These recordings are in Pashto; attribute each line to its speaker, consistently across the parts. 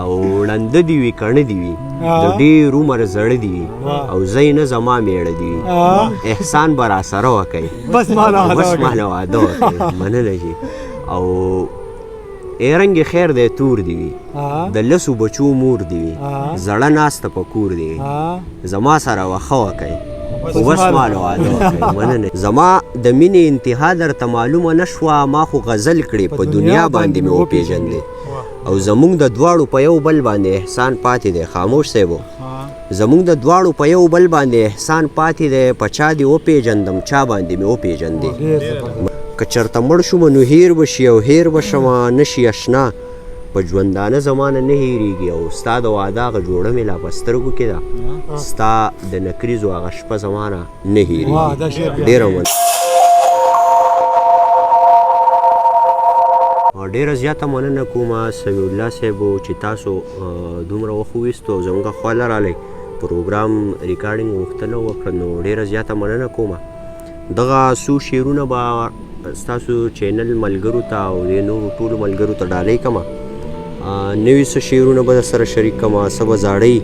Speaker 1: او ړنده دي وي کڼه دي وي د ډېر عمر زړه دي وي او زه نه زما میړه دي وي احسان به راسره وکئ بس ماله واده وکئ مننه جي او رنګ خیر دی تور دی وي د لسو بچو مور دی وي زړه ناسته په کور دی وي زما سره وښه وکئ خو بس ماله واده وکئ مننه زما د مینې انتها درته معلومه نه شوه ما خو غزل کړې په دنیا باندې مې وپېژندې او زمونږ د دواړو په یو بل باندې احسان پاتې دی خاموش صاحبو زمونږ د دواړو په یو بل باندې احسان پاتې دی په چا دې وپېژندم چا باندې مې وپېژندې که چېرته مړ شومه نو هیر به شي او هیر به شمه نه شي اشنا په ژوندانه زمانه نه هیریږي او ستا د واده هغه جوړه مې لا په سترګو کې ده ستا د نکریزو هغه شپه زمانه نه هیریږي ډېره ډېره زیاته مننه کومه سمیع الله صاحبو چې تاسو دومره وخت وویستو او زموږ خواله رالی پروګرام ریکارډینګ غوښتنه وکړه نو ډېره زیاته مننه کومه دغه څو شعرونه به ستاسو چینل ملګرو ته او د نورو ټولو ملګرو ته ډالۍ کړمه نوي څه شعرونه به درسره شریک کړمه څه به زاړه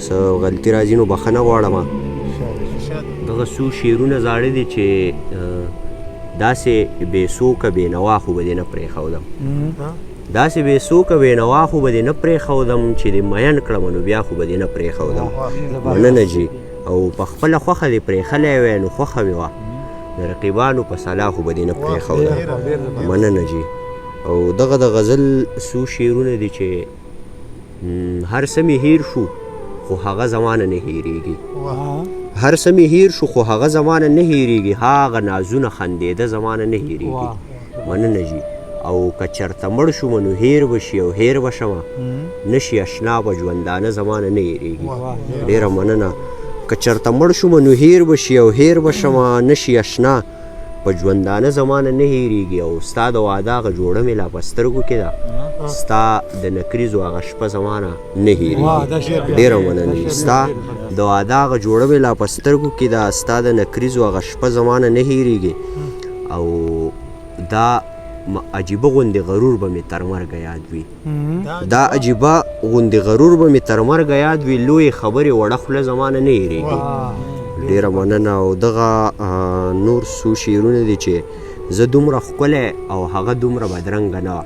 Speaker 1: څه غلطي راځي نو بښنه غواړمه دغه څو شعرونه زاړه دي چې داسې بې سوکه بې نوا خو به دې نه پرېښودم داسې بې سوکه بې نوا خو به دې نه پرېښودم چې دې مین کړمه نو بیا خو به دې نه پرېښودم مننه جي او په خپله خوښه دې پرېښلی وی نو خوښه مې وه د رقیبانو په سلا خو به دې نه پرېښودم مننه جي او دغه د غزل څو شعرونه دي چې هر څه مې هیر شو خو هغه زمانه نه هیریږي هر څه مې هیر شو خو هغه زمانه نه هیریږي هغه نازونه خندېده زمانه نه هیریږي مننه جي او که چېرته مړ شومه نو هیر به شي او هیر به شمه نه شي اشنا به ژوندانه زمانه نه هیریږي ډېره مننه که چېرته مړ شومه نو هیر به شي او هیر به شمه نه شي اشنا په ژوندانه زمانه نه هیریږي او ستا د واده هغه جوړه مې لا په سترګو کې ده ستا د نکریزو هغه شپه زمانه نه هیریږي ډېره مننه ستا د واده هغه جوړه مې لا په سترګو کې ده ستا د نکریزو هغه شپه زمانه نه هیریږي او دا عجیبه غوندې غرور به مې تر مرګه یاد وي دا عجیبه غوندې غرور به مې تر مرګه یاد وي لویې خبرې وړه خوله زمانه نه هیریږي ډېره مننه او دغه نور څو شعرونه دي چې زه دومره ښکلی او هغه دومره بدرنګه نه وه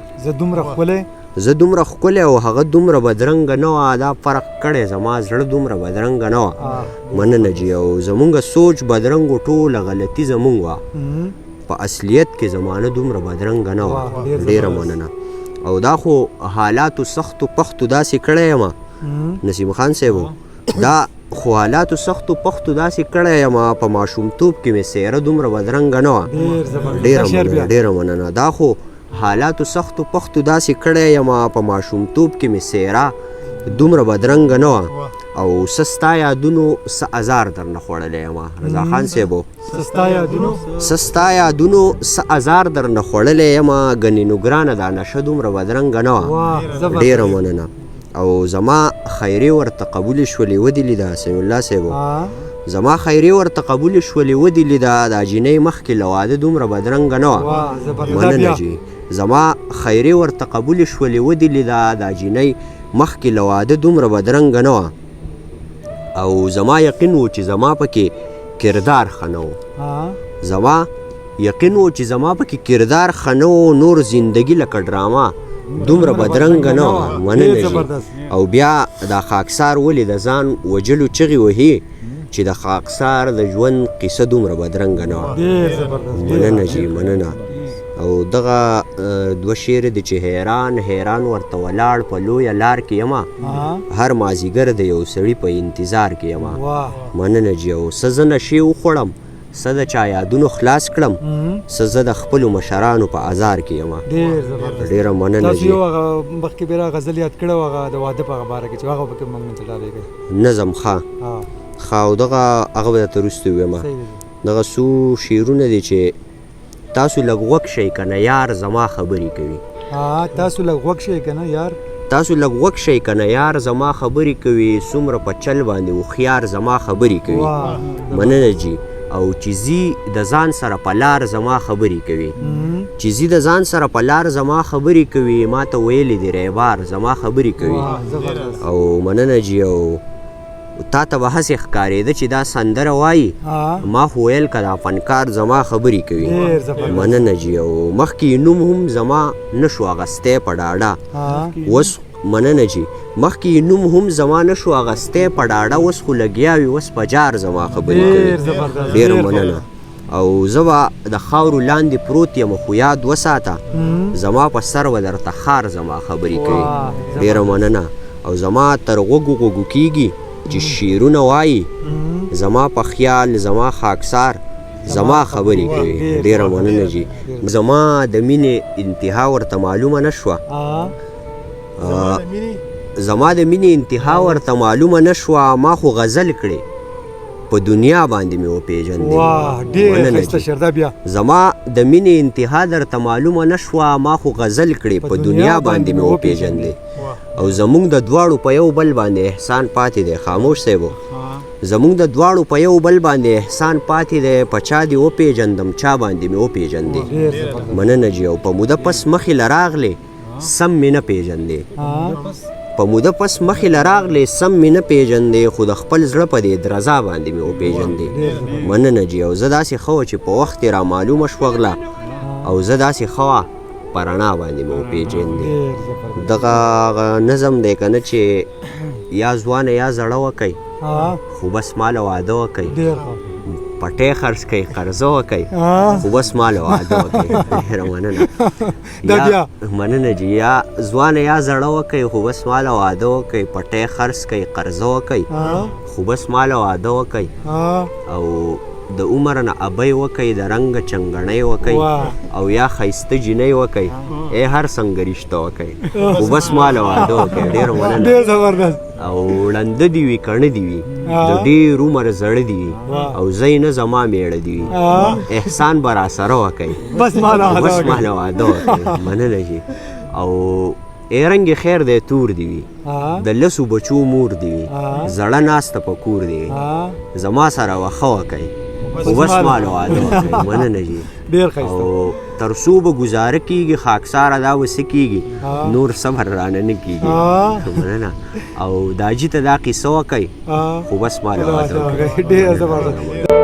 Speaker 1: زه دومره ښکلی او هغه دومره بدرنګه نه وه دا فرق کړی زما زړه دومره بدرنګه نه وه مننه جي او زمونږ سوچ بدرنګ و ټوله غلطي زمونږ وه په اصلیت کې زمانه دومره بدرنګه نه وه ډېره مننه او دا خو حالاتو سختو پختو داسې کړی یم نسیم خان صاحبو دا خو حالاتو سختو پختو داسې کړی یم په ماشومتوب کې مې څېره دومره بدرنګه نه وه ډېره مننه دا خو حالاتو سختو پختو داسې کړی یم په ماشومتوب کې مې څېره دومره بدرنګه نه وه او څه ستا یادونو څه ازار درنه خوړلی یم رضا خان صاحبو څه ستا یادونو څه ازار درنه خوړلی یم ګنې نو ګرانه دا نشه دومره بدرنګه نه وه ډېره مننه او زما خیرې ورته قبولې شولې ودې لیده سمیع الله صاحبو زما خیرې ورته قبولې شولې ودې لیده دا جینۍ مخکې له واده دومره بدرنګه نه وه مننه جي زما خیرې ورته قبولې شولې ودې لیده دا جینۍ مخکې له واده دومره بدرنګه نه وه او زما یقین و چې زما پکې کردار ښه نه و زما یقین و چې زما پکې کردار ښه نه و نور زندګي لکه ډرامه دومره بدرنګه نه وه مننه جي او بیا دا خاکسار ولې د ځان وجلو چغې وهي چې د خاکسار د ژوند قصه دومره بدرنګه نه وه مننه جي مننه او دغه دوه شعر دي چې حیران حیران ورته ولاړ په لویه لار کې یمه هر مازدیګر د یو سړي په انتظار کې یمه مننه جي او څه زه نشې وخوړم څه د چا یادونو خلاص کړم څه زه د خپلو مشرانو په ازار کې یمه ډېره مننه جي
Speaker 2: مخکې بیا غزل یاد کړی و هغه د واده په هغه باره کې چې هغه پکې موږ ته ډالۍ کړی
Speaker 1: نظم ښه او دغه هغه به درته وروسته ویمه دغه څو شعرونه دي چې تاسو لږ غوږ شئ که نه یار زما خبرې کوي
Speaker 2: تاسو لږ غوږ شئ که نه یار
Speaker 1: تاسو لږ غوږ شئ که نه یار زما خبرې کوي څومره په چل باندې هوښیار زما خبرې کوي مننه جي او چې زی د ځان سره په لار زما خبرې کوي چې زی د ځان سره په لار زما خبرې کوي ما ته ویلې دي ریبار زما خبرې کوي او مننه جي او تا ته به هسې ښکارېده چې دا سندره وایي ما خو ویل که دا فنکار زما خبرې کوي مننه جي او مخکې نوم هم زما نشو اغستی په ډاډه اوس مننه جي مخکې نوم هم زما نشو اغستی په ډاډه اوس خو لګیا وي اوس په جار زما خبرې کوي ډېره مننه او زه به د خاورو لاندې پروت یم خو یاد وساته زما په سر به درته خار زما خبرې کوي ډېره مننه او زما تر غوږو غوږو کېږي چې شعرونه وایي زما په خیال زما خاکسار زما خبرې کوي ډېره مننه جي زما د مینې انتها ورته معلومه نه شوه زما د مینې انتها ورته معلومه نه شوه ما خو غزل کړې په دنیا باندې مې وپېژندې زما د مینې انتها درته معلومه نه شوه ما خو غزل کړې په دنیا باندې مې وپېژندې او زمونږ د دواړو په یو بل باندې احسان پاتې دی خاموش صاحبو زمونږ د دواړو په یو بل باندې احسان پاتې دی په چا دې وپېژندم چا باندې مې وپېژندې مننه جي او په موده پس مخې له راغلې سم مې نه پېژندې په موده پس مخې له راغلې سم مې نه پېژندې خو د خپل زړه په دې درزا باندې مې وپېژندې مننه جي او زه داسې ښه وه چې په وخت یې را معلومه شوه غله او زه داسې ښه وه په رڼا باندې مې وپېژندې دغه نظم دی که نه چې یا ځوانه یا زړه وکئ خو بس ماله واده وکئ پټی خرڅ کوي قرضه وکئ خو بس ماله واده وکئ ډېره مننه جي یا ځوانه یا زړه وکئ خو بس ماله واده وکئ پټی خرڅ کوي قرضه وکئ خو بس ماله واده وکئ او د عمر نه ابۍ وکئ د رنګه چنګڼۍ وکئ او یا ښایسته جینۍ وکئ ای هر څنګه رشته وکئ خو بس ماله واده وکئ ډېره مننه او ړنده دي وي کڼه دي وي د ډېر عمر زړه دي وي او زی نه زما میړه دي وي احسان به راسره وکئ بس ماله واده وکئ مننه جي او ای رنګ خیر دی تور دی وي د لسو بچو مور دی وي زړه ناسته په کور دی وي زما سره وښه وکئ خو بس ماله واده وکئ مننه جي او تر څو به ګزاره کېږي خاکساره دا وسه کېږي نور صبر رانه نه کېږي مننه او دا جي ته دا قصه وکئ خو بس ماله واده وکئ